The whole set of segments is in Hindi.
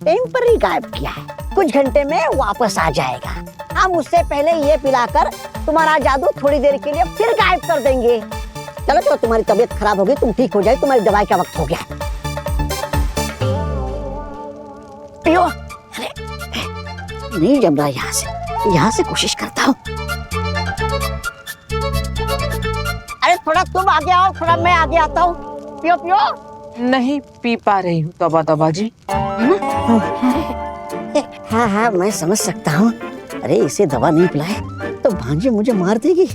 टेम्पररी गायब किया है, कुछ घंटे में वापस आ जाएगा। हम उससे पहले ये पिलाकर तुम्हारा जादू थोड़ी देर के लिए फिर गायब कर देंगे। चलो तो तुम्हारी तबीयत खराब होगी, तुम ठीक हो जाए, तुम्हारी दवाई का वक्त हो गया। पियो। अरे नहीं जम रहा, यहाँ से कोशिश करता हूँ। अरे थोड़ा तुम आगे आओ, थोड़ा मैं आगे आता हूँ। पियो पियो। नहीं पी पा रही हूँ तौबा जी। हाँ हाँ मैं समझ सकता हूँ। अरे इसे दवा नहीं पिलाए तो भांजी मुझे मार देगी।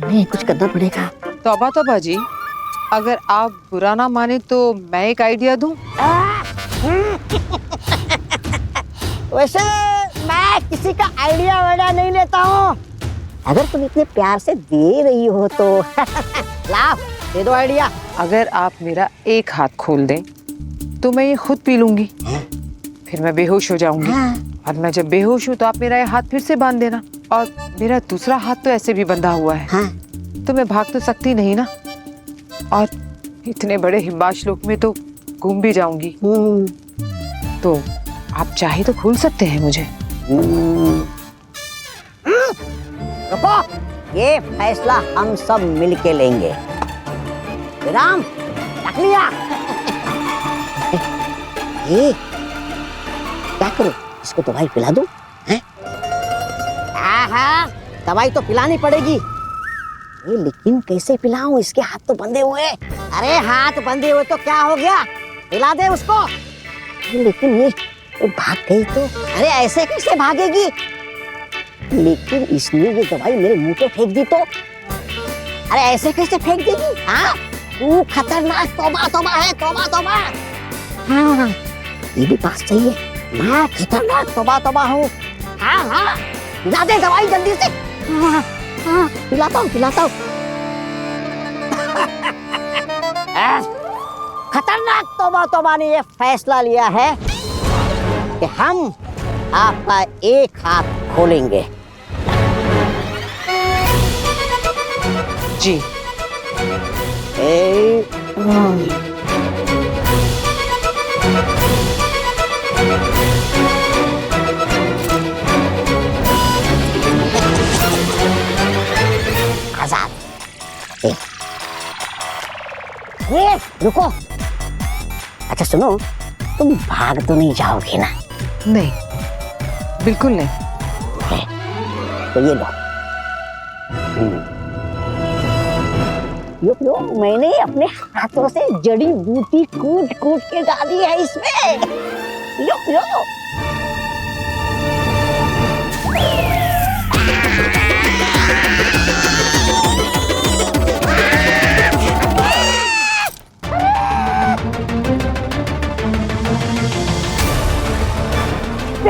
नहीं कुछ करना पड़ेगा। तौबा जी, अगर आप बुरा ना माने तो मैं एक आइडिया दूं? वैसे मैं किसी का आइडिया वाइडिया नहीं लेता हूँ। अगर तुम इतने प्यार से दे रही हो तो लाओ दे दो आइडिया। अगर आप मेरा एक हाथ खोल दें तो मैं ये खुद पी लूंगी, फिर मैं बेहोश हो जाऊंगी। और मैं जब बेहोश हूँ तो आप मेरा ये हाथ फिर से बांध देना, और मेरा दूसरा हाथ तो ऐसे भी बंधा हुआ है। तो मैं भाग तो सकती नहीं ना, और इतने बड़े हिमाश लोक में तो घूम भी जाऊंगी। तो आप चाहे तो खोल सकते हैं मुझे। रुको, ये फैसला हम सब मिलके लेंगे। विराम रख लिया। ये क्या करूं, इसको दवाई पिला दूं? हाँ दवाई तो पिलानी पड़ेगी। लेकिन कैसे पिलाऊं, इसके हाथ तो बंधे हुए। अरे हाथ बंधे हुए तो क्या हो गया, पिला दे उसको। लेकिन ये भाग गई तो? अरे ऐसे कैसे भागेगी? लेकिन इसने ये दवाई मेरे मुंह पे फेंक दी तो? अरे ऐसे कैसे फेंक देगी? हाँ तू खतरनाक तौबा है, तौबा। हाँ ये भी बात सही है, मैं खतरनाक तौबा हूँ। हाँ पिला दे दवाई जल्दी से। हाँ पिलाता हूँ। खतरनाक तौबा ने ये फैसला लिया है कि हम आपका एक हाथ खोलेंगे। जी। आजाद। रुको। अच्छा सुनो, तुम भाग तो नहीं जाओगे ना? नहीं बिल्कुल नहीं। तो ये लो। यो मैंने अपने हाथों से जड़ी बूटी कूट के डाली है इसमें। यो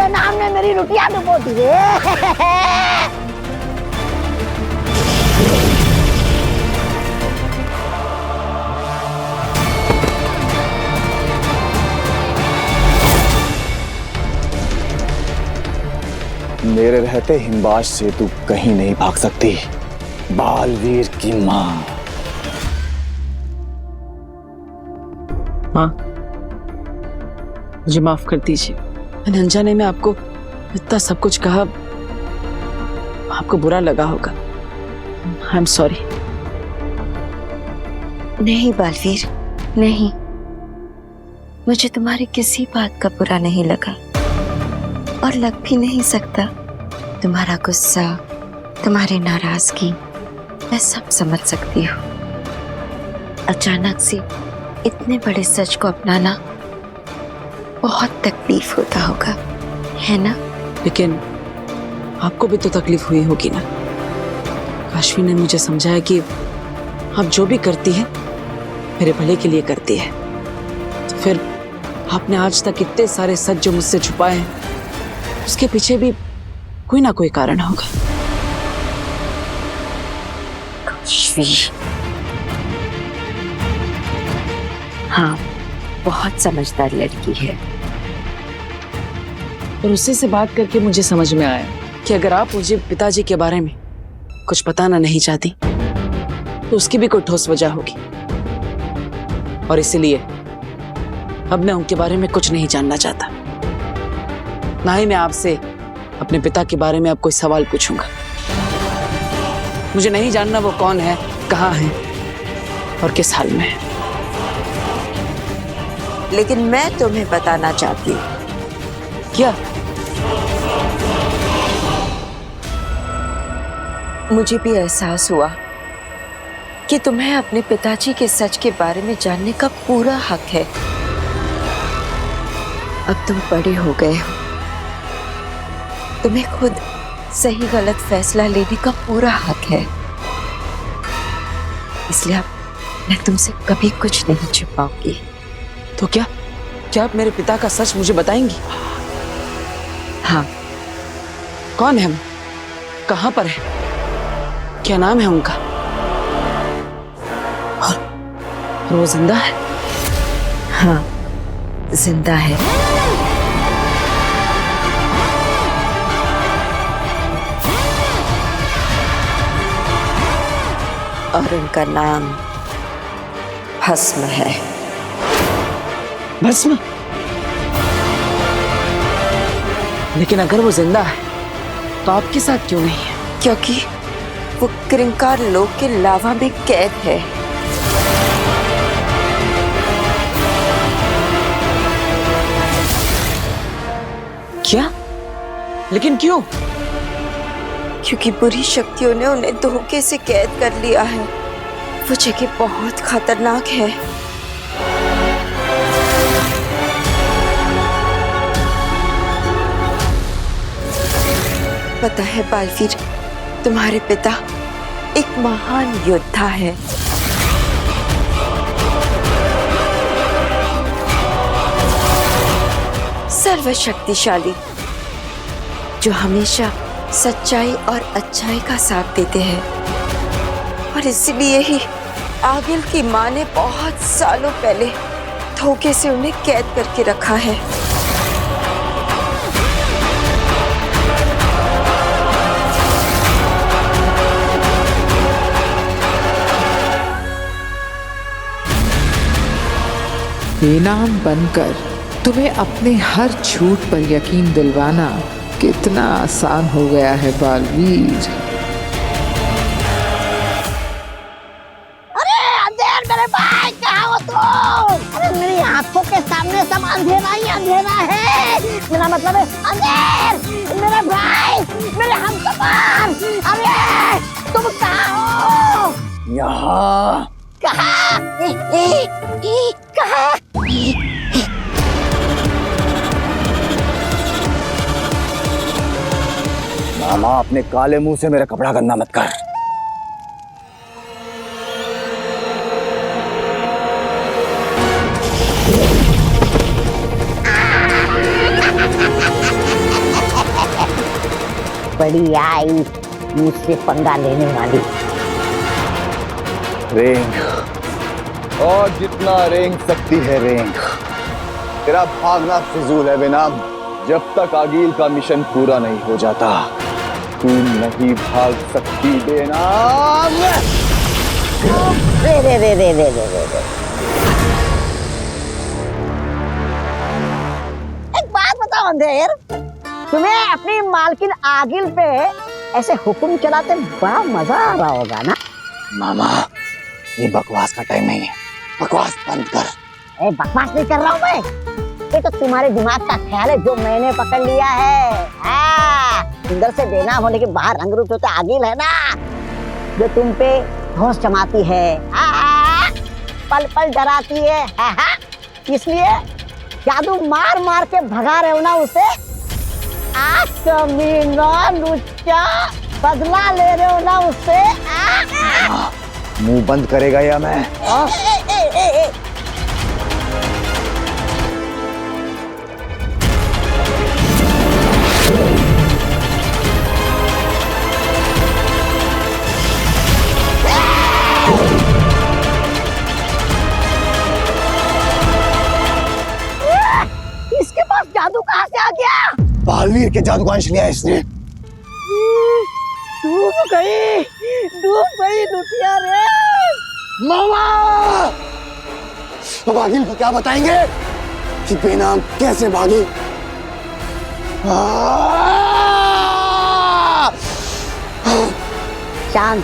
नाम ने मेरी रोटियां डुबो दी रे। मेरे रहते हिमबाश से तू कहीं नहीं भाग सकती, बालवीर की माँ। माँ मुझे माफ कर दीजिए, मैंने अनजाने में आपको इतना सब कुछ कहा, आपको बुरा लगा होगा। I am sorry. नहीं बालवीर नहीं, मुझे तुम्हारी किसी बात का बुरा नहीं लगा और लग भी नहीं सकता। तुम्हारा गुस्सा, तुम्हारी नाराजगी मैं सब समझ सकती हूँ। अचानक से इतने बड़े सच को अपनाना बहुत तकलीफ होता होगा, है ना? लेकिन आपको भी तो तकलीफ हुई होगी ना। काशवी ने मुझे समझाया कि आप जो भी करती है मेरे भले के लिए करती है। तो फिर आपने आज तक इतने सारे सच जो मुझसे छुपाए हैं, उसके पीछे भी कोई ना कोई कारण होगा। काशवी, हाँ बहुत समझदार लड़की है। और उसी से बात करके मुझे समझ में आया कि अगर आप मुझे पिताजी के बारे में कुछ बताना नहीं चाहती तो उसकी भी कोई ठोस वजह होगी, और इसीलिए अब मैं उनके बारे में कुछ नहीं जानना चाहता। ना ही मैं आपसे अपने पिता के बारे में अब कोई सवाल पूछूंगा। मुझे नहीं जानना वो कौन है, कहाँ है और किस हाल में है। लेकिन मैं तुम्हें बताना चाहती हूँ। क्या? मुझे भी एहसास हुआ कि तुम्हें अपने पिताजी के सच के बारे में जानने का पूरा हक है। अब तुम बड़े हो गए हो, तुम्हें खुद सही गलत फैसला लेने का पूरा हक है। इसलिए अब मैं तुमसे कभी कुछ नहीं छुपाऊंगी। तो क्या आप मेरे पिता का सच मुझे बताएंगी? हाँ। कौन है वो? कहाँ पर है? क्या नाम है उनका? और वो जिंदा है? हाँ, जिंदा है। और उनका नाम भस्म है। भस्म? लेकिन अगर वो जिंदा है तो आपके साथ क्यों नहीं है? क्योंकि वो क्रिंकार लोक के लावा में कैद है। क्या? लेकिन क्यों? क्योंकि बुरी शक्तियों ने उन्हें धोखे से कैद कर लिया है। वो जगह बहुत खतरनाक है। पता है बालवीर, तुम्हारे पिता एक महान योद्धा है। सर्वशक्तिशाली, जो हमेशा सच्चाई और अच्छाई का साथ देते हैं। और इसलिए ही आगिल की मां ने बहुत सालों पहले धोखे से उन्हें कैद करके रखा है। बेनाम बनकर तुम्हें अपने हर झूठ पर यकीन दिलवाना कितना आसान हो गया है बालवीर। अरे अंधेर मेरे भाई, कहाँ हो तुम? अरे मेरी आंखों के सामने सब अंधेरा ही अंधेरा है। मेरा मतलब है अंधेर, मेरे भाई, मेरे हमसफर। अरे तुम कहाँ हो? यहाँ। कहाँ? कहाँ? मामा, अपने काले मुंह से मेरा कपड़ा गंदा मत कर। बड़ी आई मुझसे पंगा लेने वाली। रेंग, और जितना रेंग सकती है रेंग। तेरा भागना फिजूल है बेनाम। जब तक आगिल का मिशन पूरा नहीं हो जाता तू नहीं भाग सकती बेनाम। रे रे रे रे रे रे रे रे। एक बात बताओ अंधेर, तुम्हें अपनी मालकिन आगिल पे ऐसे हुक्म चलाते बड़ा मजा आ रहा होगा ना? मामा, ये बकवास का टाइम नहीं है। बकवास बंद कर। ए, बकवास नहीं कर रहा हूँ मैं। ये तो तुम्हारे दिमाग का ख्याल है जो मैंने पकड़ लिया है। हाँ, अंदर से बेनाम होने के बाहर रंग रूप होता आगिल है ना, जो तुम पे होश जमाती है। हाँ, पल पल डराती है। हाँ, इसलिए जादू मार मार के भगा रहे हो ना उसे। आज कमीना लुच्चा, बदला ले रहे हो ना उससे। मुंह बंद करेगा या मैं? इसके पास जादू कहाँ से आ गया? बालवीर के जादू का अंश लिया इसने। डूब गई लुटिया रे। मामा, अब आगिल को क्या बताएंगे कि बेनाम कैसे भागी? शांत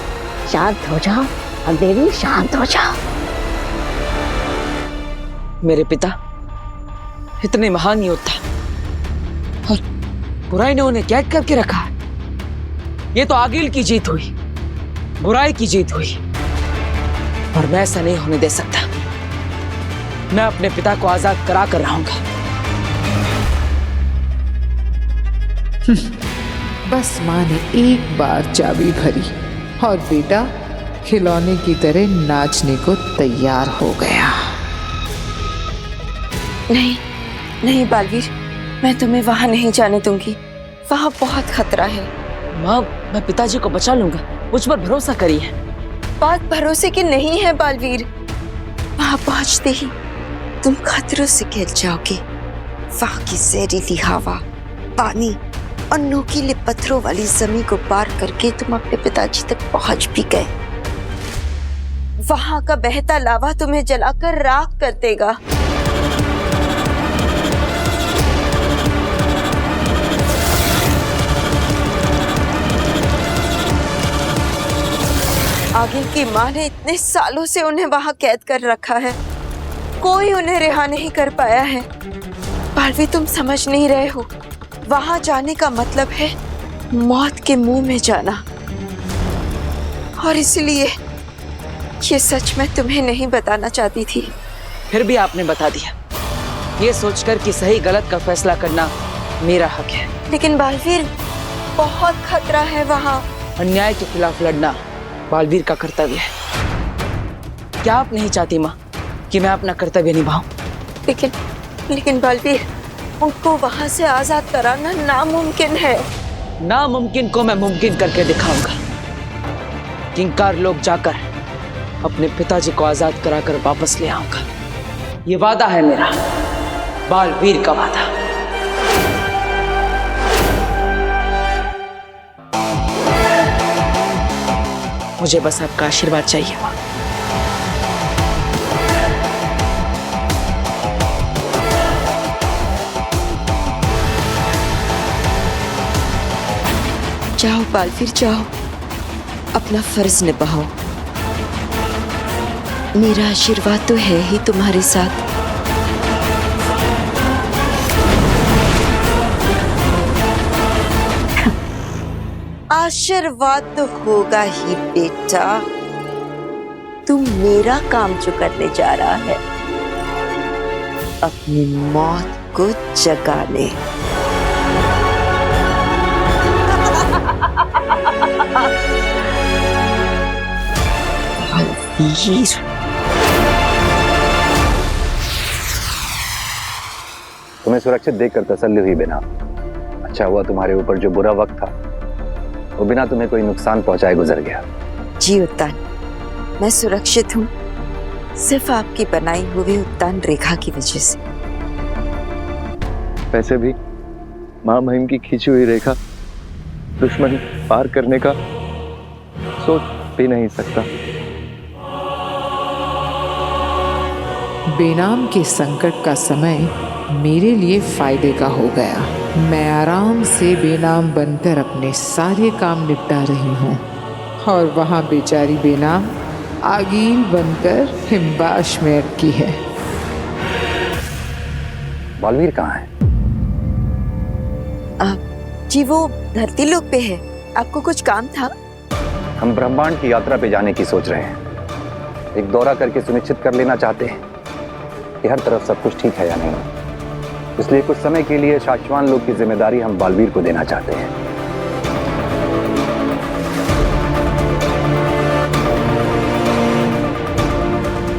शांत हो जाओ देवी, शांत हो जाओ। मेरे पिता इतने महान योद्धा और बुराई ने उन्हें कैद करके रखा है। ये तो आगिल की जीत हुई, बुराई की जीत हुई, और मैं ऐसा नहीं होने दे सकता। मैं अपने पिता को आजाद करा कर रहूंगा। बस माँ ने एक बार चाबी भरी और बेटा खिलौने की तरह नाचने को तैयार हो गया। नहीं नहीं बालवीर, मैं तुम्हें वहां नहीं जाने दूंगी। वहां बहुत खतरा है। माँ, मैं पिताजी को बचा लूंगा, मुझ पर भरोसा करिए। बात भरोसे की नहीं है बालवीर। वहां पहुंचते ही तुम खतरों से घिर जाओगे। वहां की जहरीली हवा, पानी और नोकीले पत्थरों वाली जमीन को पार करके तुम अपने पिताजी तक पहुंच भी गए। वहां का बहता लावा तुम्हें जलाकर राख कर देगा। आगिल की मां ने इतने सालों से उन्हें वहां कैद कर रखा है, कोई उन्हें रिहा नहीं कर पाया है। बालवीर, तुम समझ नहीं रहे हो। वहां जाने का मतलब है मौत के मुंह में जाना, और इसलिए ये सच मैं तुम्हें नहीं बताना चाहती थी। फिर भी आपने बता दिया, ये सोचकर कि सही गलत का फैसला करना मेरा हक है। लेकिन बालवीर, बहुत खतरा है वहां। अन्याय के खिलाफ लड़ना बालवीर का कर्तव्य है। क्या आप नहीं चाहती माँ कि मैं अपना कर्तव्य निभाऊं? लेकिन बालवीर, उनको वहां से आजाद कराना नामुमकिन है। नामुमकिन को मैं मुमकिन करके दिखाऊंगा। किंकार लोग जाकर अपने पिताजी को आजाद कराकर वापस ले आऊंगा। ये वादा है मेरा, बालवीर का वादा। मुझे बस आपका आशीर्वाद चाहिए माँ। जाओ बालवीर, जाओ, अपना फर्ज निभाओ। मेरा आशीर्वाद तो है ही तुम्हारे साथ। आशीर्वाद तो होगा ही बेटा। तुम मेरा काम जो करने जा रहा है, अपनी मौत को जगाने। बालवीर, तुम्हें सुरक्षित देखकर तसल्ली हुई बिना। अच्छा हुआ तुम्हारे ऊपर जो बुरा वक्त था वो बिना तुम्हें कोई नुकसान पहुंचाए गुजर गया। जी उत्तान, मैं सुरक्षित हूँ, सिर्फ आपकी बनाई हुई उत्तान रेखा की वजह से। वैसे भी मां महिम की खींची हुई रेखा दुश्मन पार करने का सोच भी नहीं सकता। बेनाम के संकट का समय मेरे लिए फायदे का हो गया। मैं आराम से बेनाम बनकर अपने सारे काम निपटा रही हूँ, और वहाँ बेचारी बेनाम आगील बनकर हिमबाश में अटकी है। बालवीर कहाँ है? जी वो धरती लोक पे है। आपको कुछ काम था? हम ब्रह्मांड की यात्रा पे जाने की सोच रहे हैं। एक दौरा करके सुनिश्चित कर लेना चाहते हैं कि हर तरफ सब कुछ ठीक है या नहीं। इसलिए कुछ समय के लिए शाश्वान लोक की जिम्मेदारी हम बालवीर को देना चाहते हैं।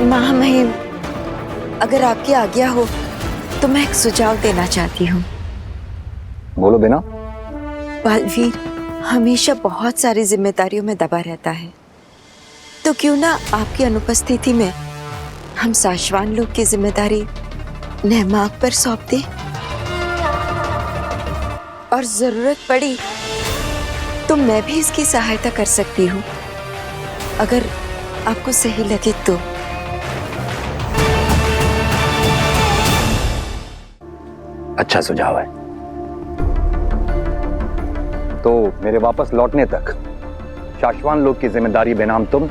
महामहिम, अगर आपकी आज्ञा हो तो मैं एक सुझाव देना चाहती हूँ। बोलो बिना। बालवीर हमेशा बहुत सारी जिम्मेदारियों में दबा रहता है, तो क्यों ना आपकी अनुपस्थिति में हम शाश्वान लोक की जिम्मेदारी नेमाक पर सौंप दें, और जरूरत पड़ी तो मैं भी इसकी सहायता कर सकती हूँ, अगर आपको सही लगे तो। अच्छा सुझाव है, तो मेरे वापस लौटने तक शाश्वान लोग की जिम्मेदारी बेनाम तुम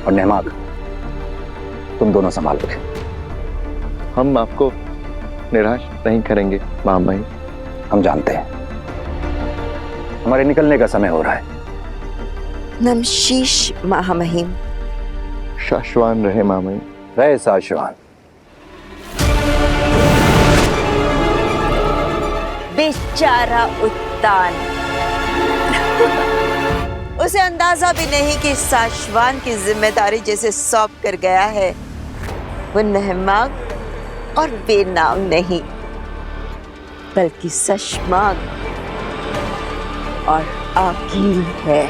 और नेमाग तुम दोनों संभालोगे। हम आपको निराश नहीं करेंगे मामाई। हम जानते हैं हमारे निकलने का समय हो रहा है। नमशीश महामहिम। शाश्वान रहे मामाई। रहे शाश्वान। बेचारा उत्तान। उसे अंदाजा भी नहीं कि शाश्वान की जिम्मेदारी जैसे सौंप कर गया है वो नहमाग और बेनाम नहीं बल्कि सशमाग और आकील है।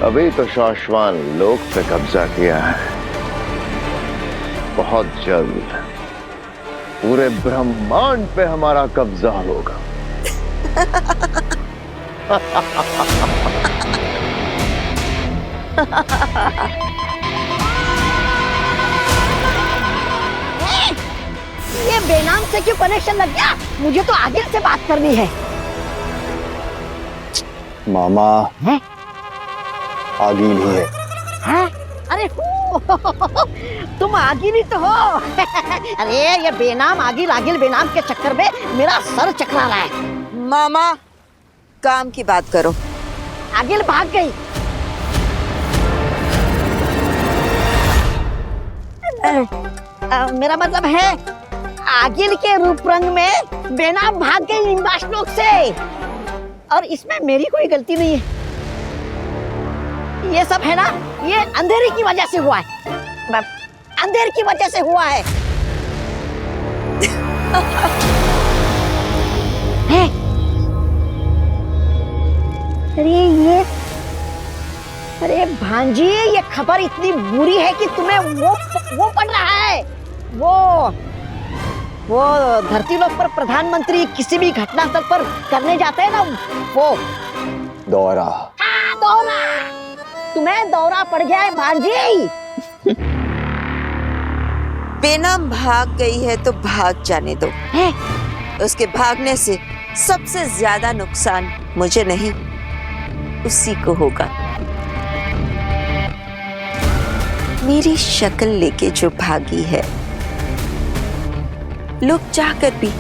अभी तो शाश्वान लोक पे कब्जा किया है, बहुत जल्द पूरे ब्रह्मांड पे हमारा कब्जा होगा। ये बेनाम से क्यों कनेक्शन लग गया? मुझे तो आगे से बात करनी है। मामा हैं? आगील ही है। हैं? अरे तुम आगिल ही तो हो। अरे ये बेनाम आगिल आगिल बेनाम के चक्कर में मेरा सर चकरा रहा है। मामा काम की बात करो। आगिल भाग गई। मेरा मतलब है आगिल के रूप रंग में बेनाम भाग गई निम्बाश्लोक से, और इसमें मेरी कोई गलती नहीं है। ये सब है ना, ये अंधेरे की वजह से हुआ है। अंधेरे की वजह से हुआ है। अरे भांजी, ये खबर इतनी बुरी है कि तुम्हें वो पड़ रहा है। वो धरती लोक पर प्रधानमंत्री किसी भी घटनास्थल पर करने जाते हैं ना, वो दौरा। हाँ, दौरा। तुम्हें दौरा पड़ गया है भांजी। बेनाम भाग गई है तो भाग जाने दो। है? उसके भागने से सबसे ज्यादा नुकसान मुझे नहीं उसी को होगा। मेरी शक्ल लेके जो भागी है, लोग चाहकर भी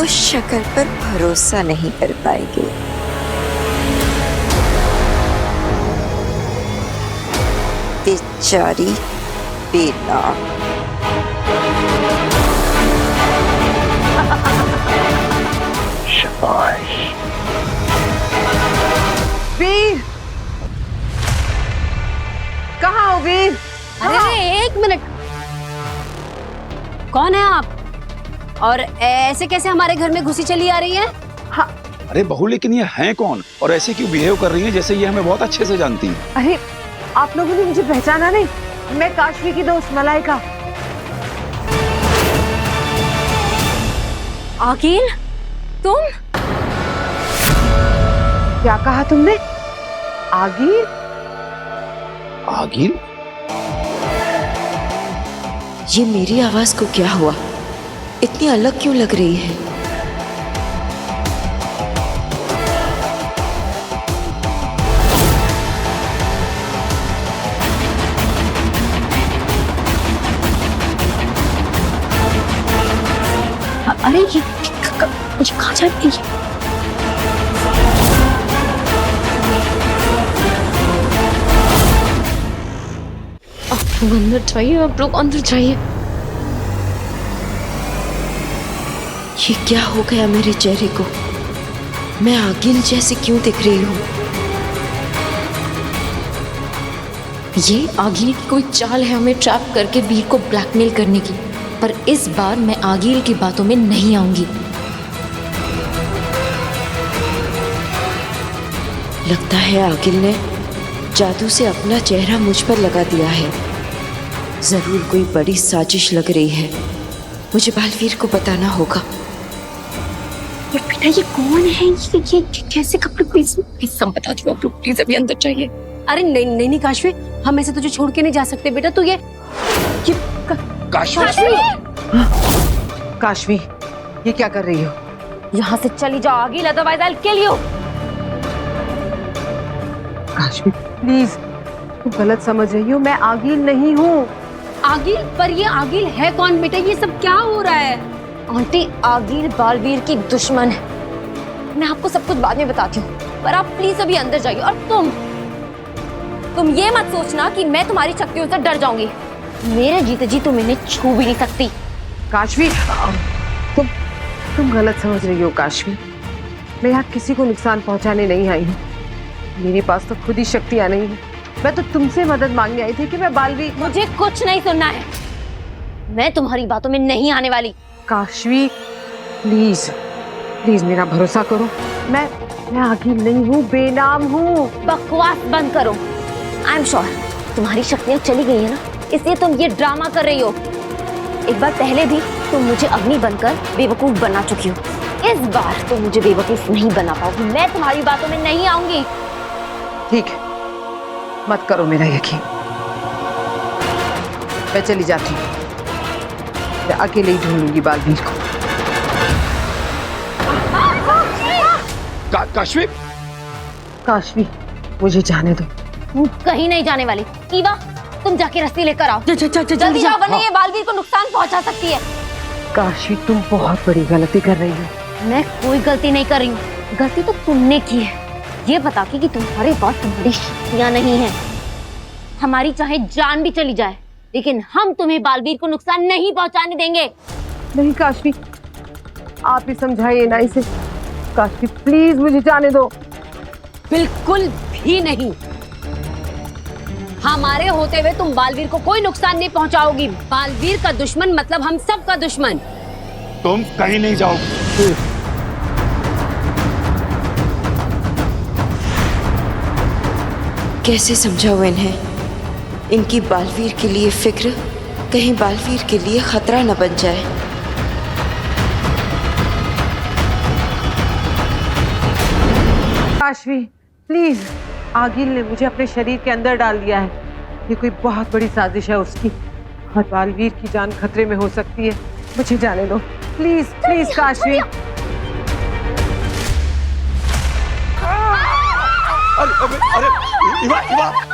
उस शक्ल पर भरोसा नहीं कर पाएंगे। बेचारी बेनाम। शाबाश। वीर, कहाँ हो वीर? अरे एक मिनट, कौन है आप? और ऐसे कैसे हमारे घर में घुसी चली आ रही है? अरे बहू, लेकिन ये हैं कौन और ऐसे क्यों बिहेव कर रही हैं जैसे ये हमें बहुत अच्छे से जानती हैं? अरे आप लोगों ने मुझे पहचाना नहीं? मैं काशवी की दोस्त मलाइका। आकील, तुम? क्या कहा तुमने? आगिल? आगिल? ये मेरी आवाज को क्या हुआ? इतनी अलग क्यों लग रही है? अरे ये मुझे कहाँ जा रही है? आप लोग अंदर जाइए, आप लोग अंदर जाइए। ये क्या हो गया मेरे चेहरे को? मैं आगिल जैसे क्यों दिख रही हूँ? ये आगिल की कोई चाल है हमें ट्रैप करके वीर को ब्लैकमेल करने की, पर इस बार मैं आगिल की बातों में नहीं आऊंगी। लगता है आगिल ने जादू से अपना चेहरा मुझ पर लगा दिया है। जरूर कोई बड़ी साजिश लग रही है। मुझे बालवीर को बताना होगा। और बेटा ये कौन है? ये कैसे कपड़े? प्लीज सब बता दो आप लोग, प्लीज अभी अंदर चाहिए। अरे नहीं नहीं नहीं काशवी, हम ऐसे तुझे छोड़ के नहीं जा सकते बेटा। तू ये काशवी? काशवी, ये क्या कर रही हो? यहाँ से चली जाओ आगिल, otherwise I will kill you. Kashvi please, तुम गलत समझ रही हो, मैं आगिल नहीं हूँ। आगिल? पर ये आगिल है कौन बेटा? ये सब क्या हो रहा है? आंटी, आगिल बालवीर की दुश्मन है। मैं आपको सब कुछ बाद में बताती हूँ, पर आप प्लीज अभी अंदर जाइए। और तुम ये मत सोचना कि मैं तुम्हारी शक्तियों से डर जाऊंगी। मेरे जीते जी तुम इन्हें छू भी नहीं सकती। काशवी, तुम गलत समझ रही हो काशवी। मैं यहाँ किसी को नुकसान पहुँचाने नहीं आई हूँ। मेरे पास तो खुद ही शक्तियाँ नहीं है। मैं तो तुमसे मदद मांगने आई थी कि मैं बालवीर। मुझे कुछ नहीं सुनना है, मैं तुम्हारी बातों में नहीं आने वाली। काशवी प्लीज प्लीज मेरा भरोसा करो। मैं आगिल नहीं हूँ, बेनाम हूँ। बकवास बंद करो। आई एम श्योर तुम्हारी शक्तियाँ चली गई है ना, इसलिए तुम ये ड्रामा कर रही हो। एक बार पहले भी तुम मुझे अग्नि बनकर बेवकूफ बना चुकी हो। इस बार तुम मुझे बेवकूफ नहीं बना पाओगी। मैं तुम्हारी बातों में नहीं आऊंगी। ठीक है, मत करो मेरा यकीन। मैं चली जाती हूँ, मैं अकेले ही ढूंढूंगी बालवीर को। काशवी, काशवी मुझे जाने दो। कहीं नहीं जाने वाली। ईवा, तुम जाके रस्सी लेकर आओ। जल्दी जाओ, वरना ये बालवीर को नुकसान पहुंचा सकती है। काशवी तुम बहुत बड़ी गलती कर रही हो। मैं कोई गलती नहीं कर रही हूँ। गलती तो तुमने की है, ये बता के कि तुम्हारे पास तुम्हारी शक्तियाँ नहीं है। हमारी चाहे जान भी चली जाए, लेकिन हम तुम्हें बालवीर को नुकसान नहीं पहुंचाने देंगे। नहीं काशवी, आप ही समझाइए ना इसे। काशवी प्लीज मुझे जाने दो। बिल्कुल भी नहीं। हमारे होते हुए तुम बालवीर को कोई नुकसान नहीं पहुंचाओगी। बालवीर का दुश्मन मतलब हम सब का दुश्मन। तुम कहीं नहीं जाओगी। कैसे समझाऊं इन्हें? इनकी बालवीर के लिए फिक्र कहीं बालवीर के लिए खतरा न बन जाए। काशवी प्लीज, आगिल ने मुझे अपने शरीर के अंदर डाल दिया है। ये कोई बहुत बड़ी साजिश है उसकी, और बालवीर की जान खतरे में हो सकती है। मुझे जाने दो प्लीज प्लीज काशवी। अरे इवा,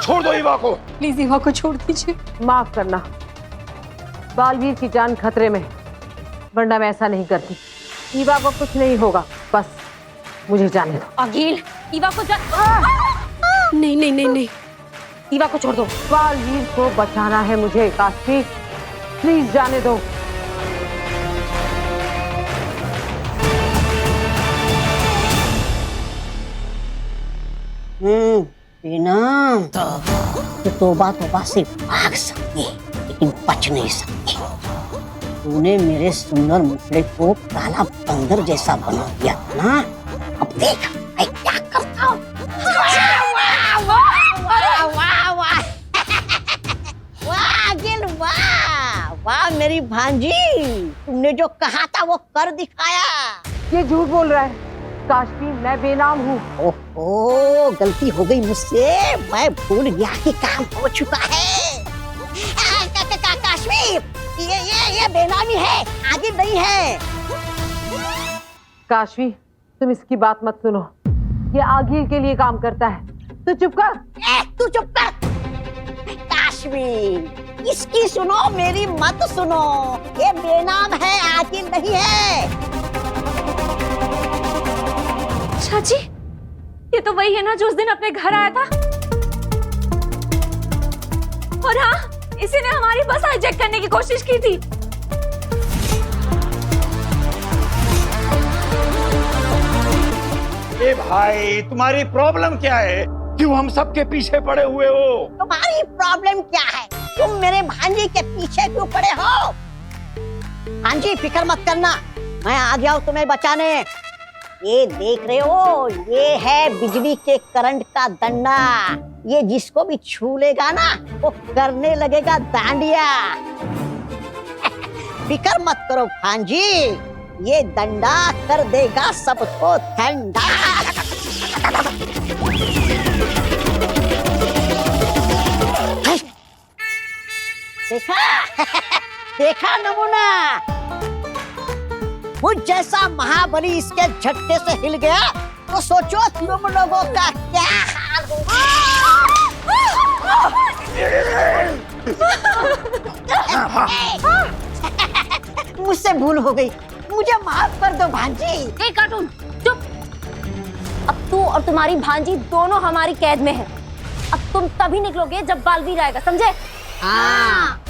छोड़ दो इवा को। प्लीज ईवा को छोड़ दीजिए। माफ करना, बालवीर की जान खतरे में, वरना मैं ऐसा नहीं करती। ईवा को कुछ नहीं होगा, बस मुझे जाने दो। अगिल, ईवा को नहीं नहीं नहीं नहीं, ईवा को छोड़ दो। बालवीर को बचाना है मुझे काशवी, प्लीज जाने दो। बेनाम तो तौबा से भाग सकती है, लेकिन बच नहीं सकती। तूने मेरे सुंदर मुखड़े को काला बंदर जैसा बना दिया ना। अब देख मैं क्या करता हूँ। वाह गिल, वाह वाह मेरी भांजी, तुमने जो कहा था वो कर दिखाया। ये झूठ बोल रहा है काशवी, मैं बेनाम हूँ। ओहो, गलती हो गई मुझसे, मैं भूल गया कि काम हो चुका है। काशवी, ये बेनामी है, आगे नहीं है। काशवी तुम इसकी बात मत सुनो, ये आगिल के लिए काम करता है। तू चुप कर। तू चुप कर। काशवी, इसकी सुनो, मेरी मत सुनो। ये बेनाम है, आगिल नहीं है। चाची, ये तो वही है ना जो उस दिन अपने घर आया था। और हाँ, इसी ने हमारी बस हाईजैक करने की कोशिश की थी। ए भाई, तुम्हारी प्रॉब्लम क्या है? क्यों हम सबके पीछे पड़े हुए हो? तुम्हारी प्रॉब्लम क्या है? तुम मेरे भांजी के पीछे क्यों पड़े हो? भांजी फिक्र मत करना, मैं आ गया हूँ तुम्हें बचाने। ये देख रहे हो, ये है बिजली के करंट का डंडा। ये जिसको भी छू लेगा ना, वो करने लगेगा डांडिया। फिक्र मत करो भांजी, ये डंडा कर देगा सबको ठंडा। देखा? देखा नमूना? मुझ जैसा महाबली इसके झटके से हिल गया तो सोचो तुम लोगों का क्या हाल होगा। मुझसे भूल हो गई, मुझे माफ कर दो भांजी। ए कार्टून चुप। अब तू और तुम्हारी भांजी दोनों हमारी कैद में है। अब तुम तभी निकलोगे जब बालवीर आएगा, समझे? हाँ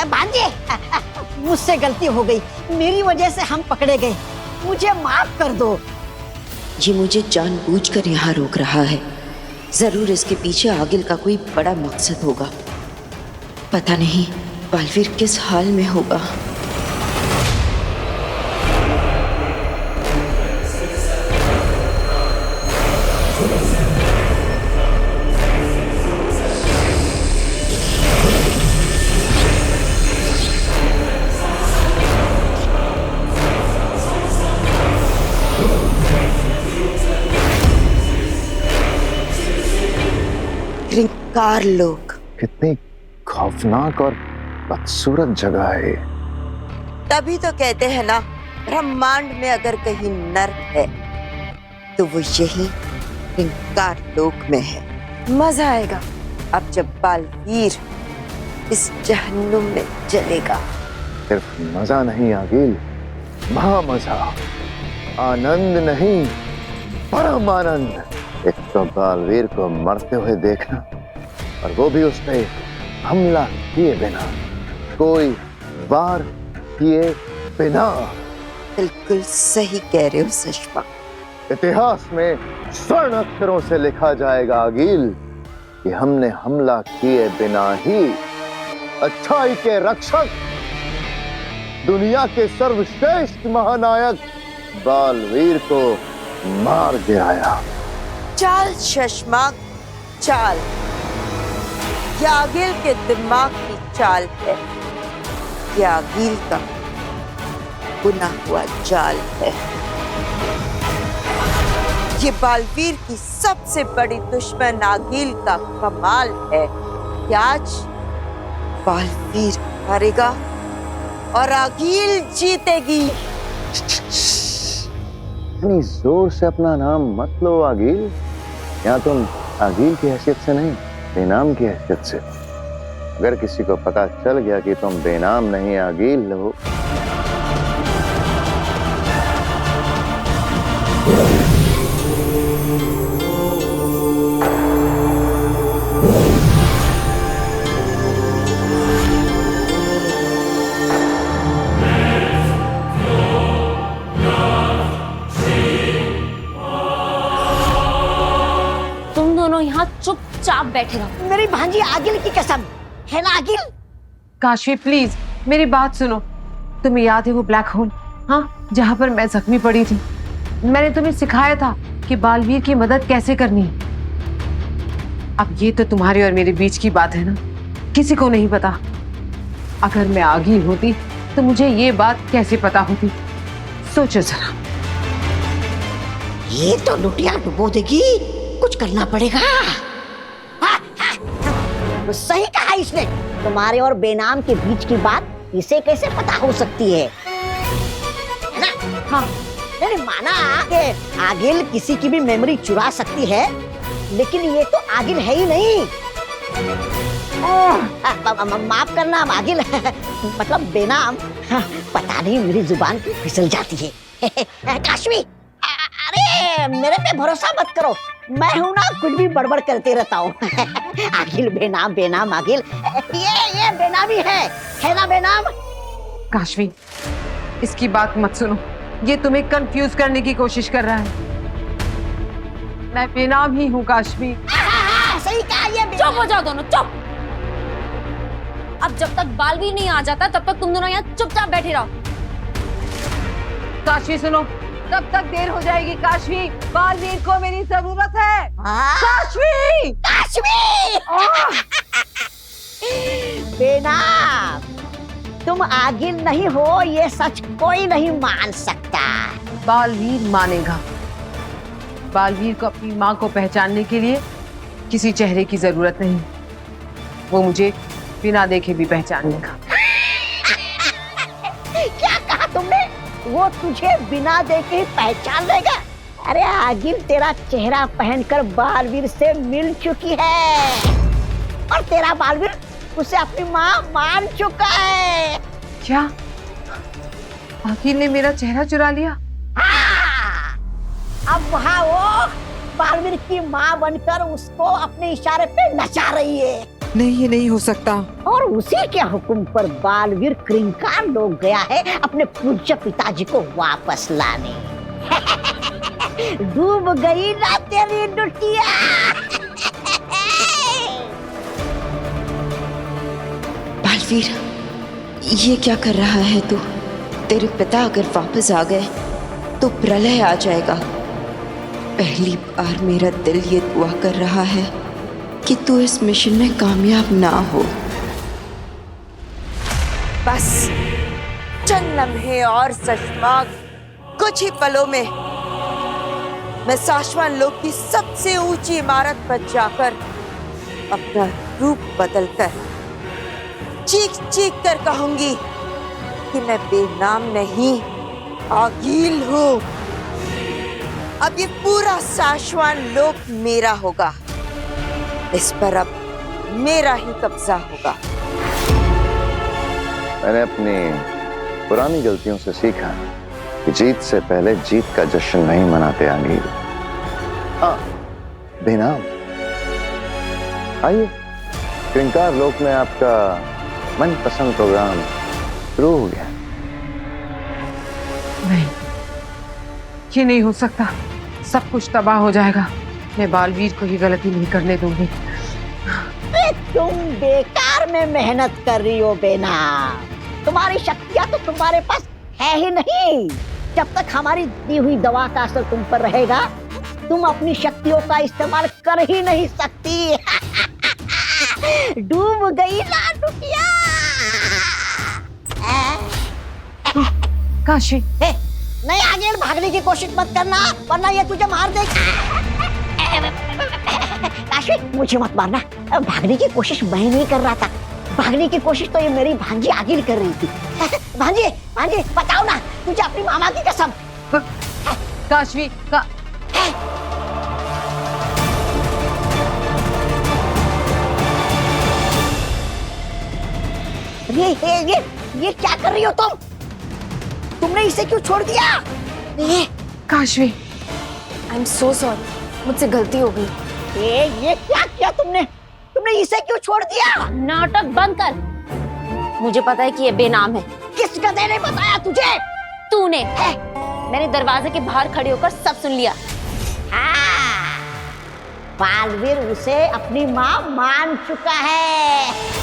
भांजी, मुझसे गलती हो गई, मेरी वजह से हम पकड़े गए, मुझे माफ कर दो। ये मुझे जानबूझकर यहाँ रोक रहा है। जरूर इसके पीछे आगिल का कोई बड़ा मकसद होगा। पता नहीं बालवीर किस हाल में होगा। कार लोग, कितनी खौफनाक और बदसूरत जगह है। तभी तो कहते हैं ना, ब्रह्मांड में अगर कहीं नर्क है तो वो यही कार लोक में है। मजा आएगा अब जब बालवीर इस जहन्नुम में जलेगा। सिर्फ मजा नहीं आगिल, महामजा, आनंद नहीं, परम आनंद। एक तो बालवीर को मरते हुए देखना, और वो भी उस पे हमला किए बिना, कोई वार किए बिना। बिल्कुल सही कह रहे हो सुषमा। इतिहास में स्वर्ण अक्षरों से लिखा जाएगा आगिल कि हमने हमला किए बिना ही अच्छाई के रक्षक, दुनिया के सर्वश्रेष्ठ महानायक बालवीर को मार गिराया। चाल सुषमा, चाल। ये आगिल के दिमाग की चाल है, ये आगिल का बुना हुआ जाल है। ये बालवीर की सबसे बड़ी दुश्मन आगिल का कमाल है कि आज बालवीर हारेगा और आगिल जीतेगी। इतनी जोर से अपना नाम मत लो आगिल। यहाँ तुम आगिल की हैसियत से नहीं, बेनाम की हैसियत से। अगर किसी को पता चल गया कि तुम बेनाम नहीं आगिल हो, यहाँ चुपचाप बैठे रहो। मेरी भांजी आगिल की कसम है ना आगिल। काशवी प्लीज मेरी बात सुनो। तुम्हें याद है वो ब्लैक होल, हाँ, जहाँ पर मैं जख्मी पड़ी थी? मैंने तुम्हें सिखाया था कि बालवीर की मदद कैसे करनी है। अब ये तो तुम्हारे और मेरे बीच की बात है ना, किसी को नहीं पता। अगर मैं आगिल होती तो मुझे ये बात कैसे पता होती? सोचो जरा। ये तो लुटिया डुबो देगी, कुछ करना पड़ेगा। तो सही कहा इसने, तुम्हारे और बेनाम के बीच की बात इसे कैसे पता हो सकती है ना? हाँ, मैंने माना कि आगिल किसी की भी मेमोरी चुरा सकती है, लेकिन ये तो आगिल है ही नहीं। माफ करना आगिल, मतलब बेनाम। पता नहीं मेरी जुबान क्यों फिसल जाती है। काशवी, अरे मेरे पे भरोसा मत करो, मैं हूं ना, कुछ भी बड़बड़ करते रहता हूँ। आगिल बेनाम, बेनाम आगिल, ये बेनामी है ना बेनाम? काशवी इसकी बात मत सुनो, ये तुम्हें कंफ्यूज करने की कोशिश कर रहा है। मैं बेनाम ही हूँ काशवी। सही कहा, ये चुप हो जाओ दोनों, चुप। अब जब तक बालवीर नहीं आ जाता तब तक तुम दोनों यहाँ चुपचाप बैठे रहो। काशवी सुनो, तब तक देर हो जाएगी। काशवी, बालवीर को मेरी जरूरत है। काशवी, काशवी, बेनाम, तुम आगिल नहीं हो, ये सच कोई नहीं मान सकता। बालवीर मानेगा। बालवीर को अपनी माँ को पहचानने के लिए किसी चेहरे की जरूरत नहीं, वो मुझे बिना देखे भी पहचान लेगा। वो तुझे बिना देखे ही पहचान लेगा। अरे आगिल तेरा चेहरा पहनकर बालवीर से मिल चुकी है और तेरा बालवीर उसे अपनी माँ मान चुका है। क्या आगिल ने मेरा चेहरा चुरा लिया? हाँ! अब वहाँ वो बालवीर की माँ बनकर उसको अपने इशारे पे नचा रही है। नहीं, ये नहीं हो सकता। और उसी के हुक्म पर बालवीर क्रिंकार लोग गया है अपने पूज्य पिताजी को वापस लाने। डूब गई ना तेरी डुटिया। बालवीर, ये क्या कर रहा है तू? तेरे पिता अगर वापस आ गए तो प्रलय आ जाएगा। पहली बार मेरा दिल ये दुआ कर रहा है कि तू इस मिशन में कामयाब ना हो। बस चंद लम्हे और सशमा, कुछ ही पलों में मैं शाश्वत लोक की सबसे ऊंची इमारत पर जाकर अपना रूप बदलकर चीख चीख कर कहूंगी कि मैं बेनाम नहीं, आगील हूँ। अब ये पूरा शाश्वत लोक मेरा होगा। इस पर अब मेरा ही कब्जा होगा। मैंने अपनी पुरानी गलतियों से सीखा कि जीत से पहले जीत का जश्न नहीं मनाते आगिल। हाँ, बेनाम। आइए, क्रिंकार लोक में आपका मनपसंद प्रोग्राम शुरू हो गया। नहीं, ये नहीं हो सकता। सब कुछ तबाह हो जाएगा। मैं बालवीर को ही गलती नहीं करने दूंगी। तुम बेकार में मेहनत कर रही हो बेना। तुम्हारी शक्तियां तो तुम्हारे पास है ही नहीं। जब तक हमारी दी हुई दवा का असर तुम पर रहेगा, तुम अपनी शक्तियों का इस्तेमाल कर ही नहीं सकती। डूब गई ना डुटिया। काशी, नहीं आगे भागने की कोशिश मत करना, वरना ये तुझे मार देगा। काशी, मुझे मत मारना। भागने की कोशिश मैं नहीं कर रहा था। भागने की कोशिश तो ये मेरी भांजी आगिल कर रही थी। भांजी, भांजी बताओ ना, तुझे अपनी मामा की कसम। काशवी का ये क्या कर रही हो तुम? तुमने इसे क्यों छोड़ दिया? Kashvi, I am so sorry, मुझसे गलती हो गई। ये क्या किया तुमने? तुमने इसे क्यों छोड़ दिया? नाटक बंद कर। मुझे पता है कि ये बेनाम है। किस गधे ने बताया तुझे? तूने। मैंने दरवाजे के बाहर खड़े होकर सब सुन लिया। हाँ, बालवीर उसे अपनी माँ मान चुका है।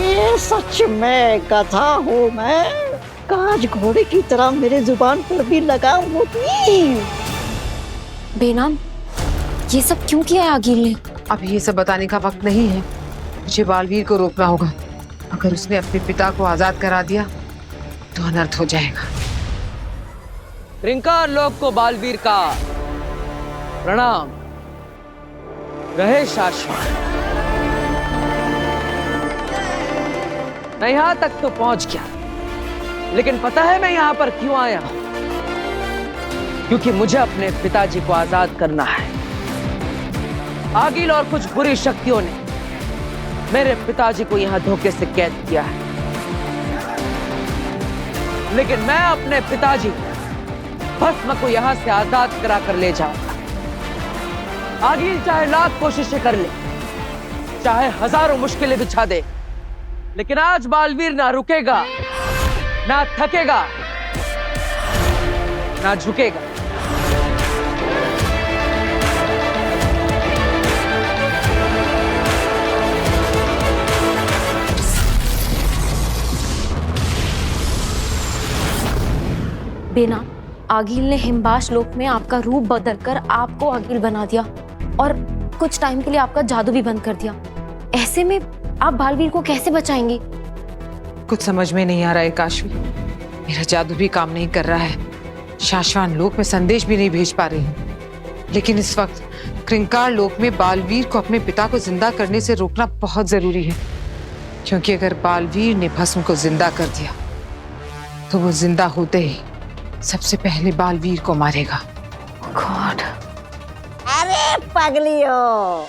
ये सच में गधा हूँ मैं। काज घोड़े की तरह मेरे जुबान पर भी लगाम होती। बेनाम, ये सब क्यों किया है आगिल ने? अब ये सब बताने का वक्त नहीं है। मुझे बालवीर को रोकना होगा। अगर उसने अपने पिता को आजाद करा दिया तो अनर्थ हो जाएगा। क्रिंकार लोक को बालवीर का प्रणाम। रहे शाश्वत। मैं यहां तक तो पहुंच गया, लेकिन पता है मैं यहां पर क्यों आया हूं? क्योंकि मुझे अपने पिताजी को आजाद करना है। आगिल और कुछ बुरी शक्तियों ने मेरे पिताजी को यहां धोखे से कैद किया है, लेकिन मैं अपने पिताजी भस्म को यहां से आजाद करा कर ले जाऊंगा। आगिल चाहे लाख कोशिशें कर ले, चाहे हजारों मुश्किलें बिछा दे, लेकिन आज बालवीर ना रुकेगा, ना थकेगा, ना झुकेगा। बेना, आगिल ने हिमबाश लोक में आपका रूप बदलकर आपको आगिल बना दिया और कुछ टाइम के लिए आपका जादू भी बंद कर दिया। ऐसे में आप बालवीर को कैसे बचाएंगे? कुछ समझ में नहीं आ रहा है काशवी। मेरा जादू भी काम नहीं कर रहा है। शाश्वत लोक में संदेश भी नहीं भेज पा रही हूँ। लेकिन इस वक्त क्रिंकार लोक में बालवीर को अपने पिता को जिंदा करने से रोकना बहुत जरूरी है। क्योंकि अगर बालवीर ने भस्म को जिंदा कर दिया तो वो जिंदा होते ही सबसे पहले बालवीर को मारेगा। गॉड। अरे पगलियो,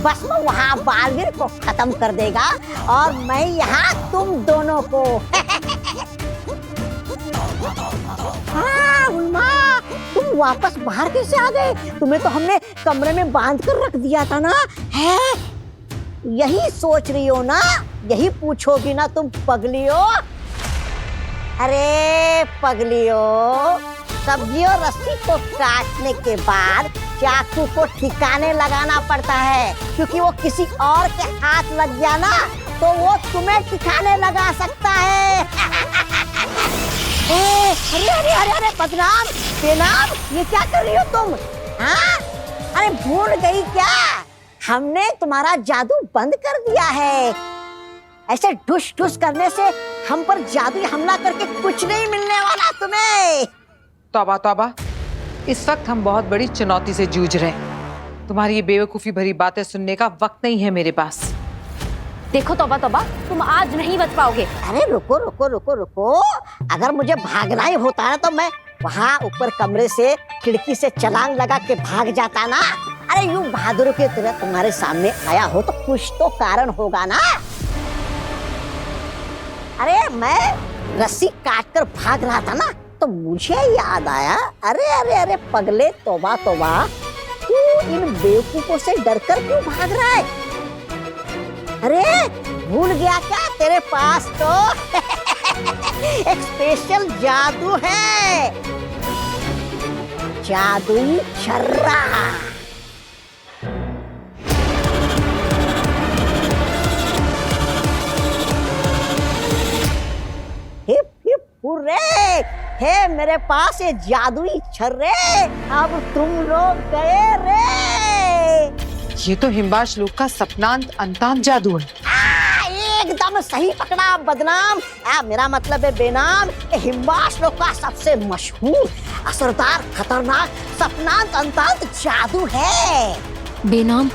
बस मैं वहाँ बालवीर को खत्म कर देगा और मैं यहाँ तुम दोनों को। हाँ उन्मा, तुम वापस बाहर कैसे आ गए? तुम्हें तो हमने कमरे में बांध कर रख दिया था ना। है यही सोच रही हो ना? यही पूछोगी ना तुम पगलियो? अरे पगलियो, सब्जियों रस्सी को काटने के बाद चाकू को ठिकाने लगाना पड़ता है, क्योंकि वो किसी और के हाथ लग गया ना तो वो तुम्हें ठिकाने लगा सकता है। अरे अरे अरे अरे बदनाम बेनाम, ये क्या कर रही हो तुम? हाँ अरे भूल गई क्या? हमने तुम्हारा जादू बंद कर दिया है। ऐसे ठुस ठुस करने से हम पर जादुई हमला करके कुछ नहीं मिलने वाला तुम्हें। तौबा तौबा, इस वक्त हम बहुत बड़ी चुनौती से जूझ रहे हैं। तुम्हारी ये बेवकूफी भरी बातें सुनने का वक्त नहीं है मेरे पास। देखो तौबा तौबा, तुम आज नहीं बच पाओगे। अरे रुको रुको रुको रुको, अगर मुझे भागना ही होता ना तो मैं वहाँ ऊपर कमरे से खिड़की से छलांग लगा के भाग जाता ना। अरे यूं बहादुर की तरह तुम्हारे सामने आया हो तो कुछ तो कारण होगा ना। अरे मैं रस्सी काट कर भाग रहा था ना तो मुझे याद आया, अरे अरे अरे पगले तौबा तौबा, तू इन बेवकूफों से डरकर क्यों भाग रहा है? अरे भूल गया क्या? तेरे पास तो एक स्पेशल जादू है, जादुई छर्रा। हिप हिप हुर्रे, है मेरे पास ये जादुई छर्रे। अब तुम लोग गए रे। ये तो हिम्बाश लोग का सपनांत अंतांत जादू है। एकदम सही पकड़ा बदनाम। मेरा मतलब है बेनाम। हिम्बाश लोग का सबसे मशहूर, असरदार, खतरनाक सपनांत अंतांत जादू है। बेनाम,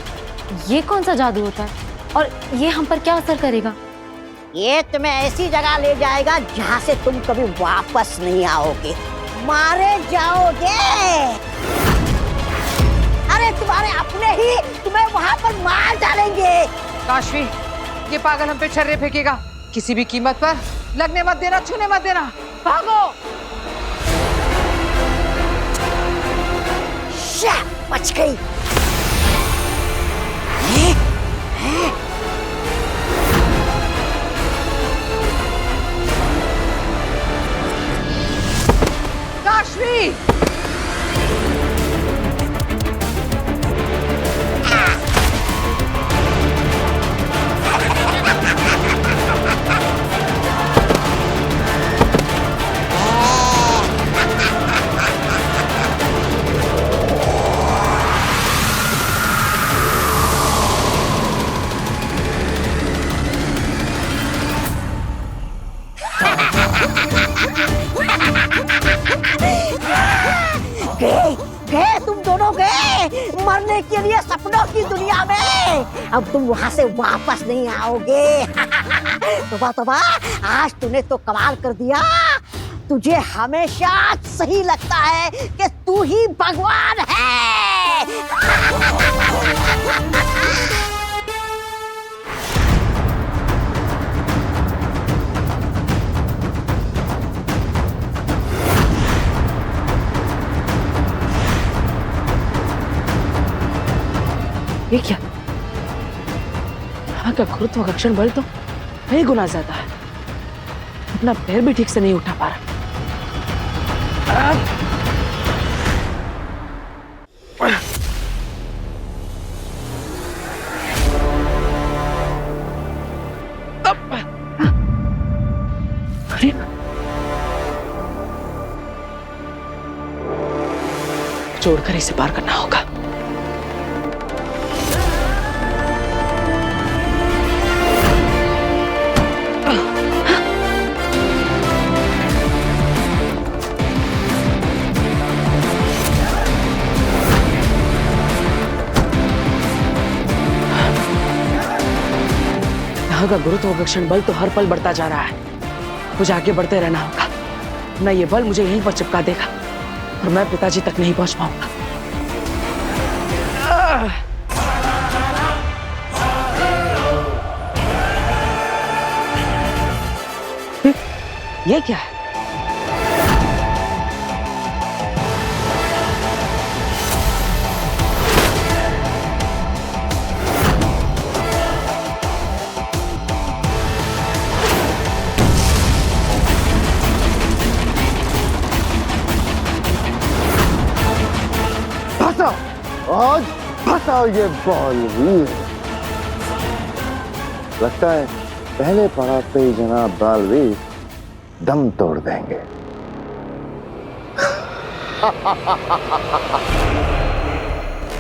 ये कौन सा जादू होता है और ये हम पर क्या असर करेगा? ये तुम्हें ऐसी जगह ले जाएगा जहाँ से तुम कभी वापस नहीं आओगे, मारे जाओगे। अरे तुम्हारे अपने ही तुम्हें वहाँ पर मार डालेंगे। काशवी, ये पागल हम पे छर्रे फेंकेगा। किसी भी कीमत पर लगने मत देना, छूने मत देना। भागो। बच गई। काशवी, गए तुम दोनों, गए मरने के लिए सपनों की दुनिया में। अब तुम वहां से वापस नहीं आओगे। तौबा तौबा, आज तूने तो कमाल कर दिया। तुझे हमेशा सही लगता है कि तू ही भगवान है। ये क्या? यहाँ का गुरुत्वाकर्षण बल तो कई गुना ज्यादा है। अपना पैर भी ठीक से नहीं उठा पा रहा। अरे जोड़कर इसे पार करना होगा। का गुरुत्वाकर्षण बल तो हर पल बढ़ता जा रहा है। मुझे आगे बढ़ते रहना होगा, न ये बल मुझे यहीं पर चिपका देगा और मैं पिताजी तक नहीं पहुंच पाऊंगा। ये क्या है? आज फंसा ये बालवीर। लगता है पहले पड़ाव पे ही जनाब बालवीर दम तोड़ देंगे।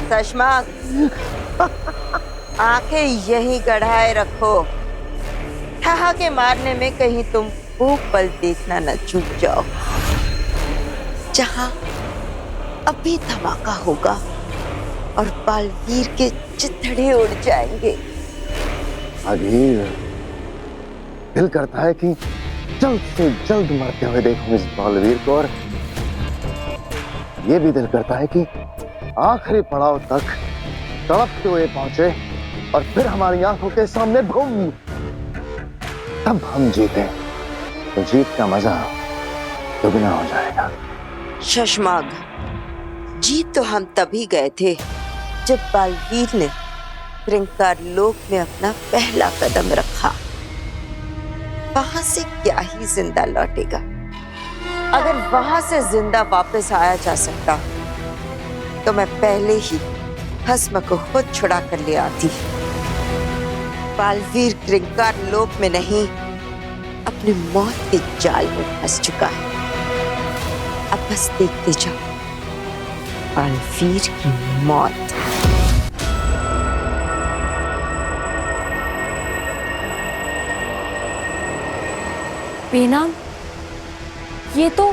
सशमाक, आंखें यहीं गढ़ाए रखो, ठहाके मारने में कहीं तुम खूब पल देखना न चूक जाओ। जहां अभी धमाका होगा और बालवीर के चिथड़े उड़ जाएंगे। अगीर, दिल करता है कि जल्द से जल्द मरते हुए देखूं इस बालवीर को, और ये भी दिल करता है कि आखिरी पड़ाव तक तड़पते हुए पहुंचे और फिर हमारी आंखों के सामने बूम, तब हम जीते तो जीत का मजा दुगना हो जाएगा। शशमाग, जीत तो हम तभी गए थे जब बालवीर ने श्रृंगार लोक में अपना पहला कदम रखा। वहां से क्या ही जिंदा लौटेगा। अगर वहां से जिंदा वापस आया जा सकता तो मैं पहले ही भस्म को खुद छुड़ा कर ले आती। बालवीर श्रृंगार लोक में नहीं, अपनी मौत के जाल में फंस चुका है। अब बस देखते जाओ बालवीर की मौत। बेनाम, ये तो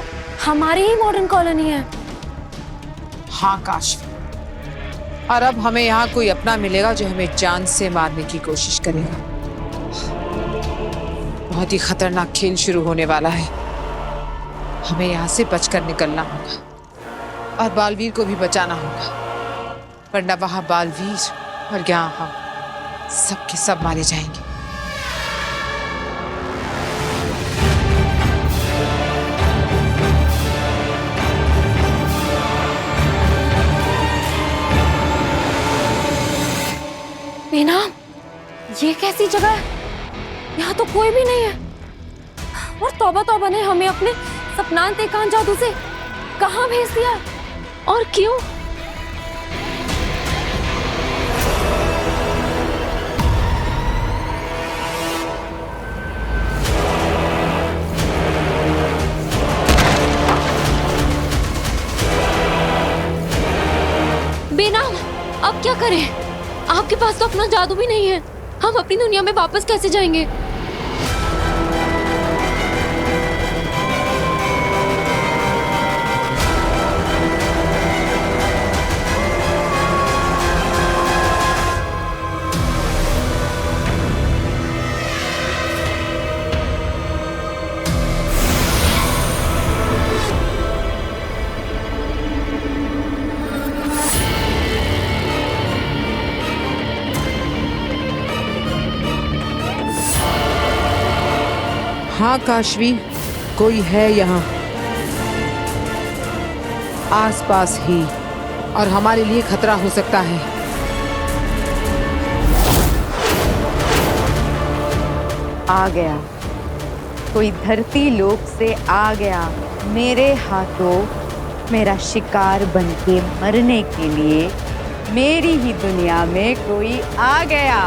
हमारी ही मॉडर्न कॉलोनी है। हाँ काशवी, और अब हमें यहाँ कोई अपना मिलेगा जो हमें जान से मारने की कोशिश करेगा। बहुत ही खतरनाक खेल शुरू होने वाला है। हमें यहाँ से बचकर निकलना होगा और बालवीर को भी बचाना होगा, वरना वहां बालवीर और यहाँ हम सबके सब मारे जाएंगे। बेनाम, ये कैसी जगह है? यहाँ तो कोई भी नहीं है। और तौबा तौबा ने हमें अपने सपनांत एकांत जादू से कहाँ भेज दिया और क्यों? बेनाम, अब क्या करें? आपके पास तो अपना जादू भी नहीं है। हम अपनी दुनिया में वापस कैसे जाएंगे? हाँ काशवी, कोई है यहाँ आसपास ही, और हमारे लिए खतरा हो सकता है। आ गया, कोई धरती लोक से आ गया मेरे हाथों, मेरा शिकार बनके मरने के लिए। मेरी ही दुनिया में कोई आ गया।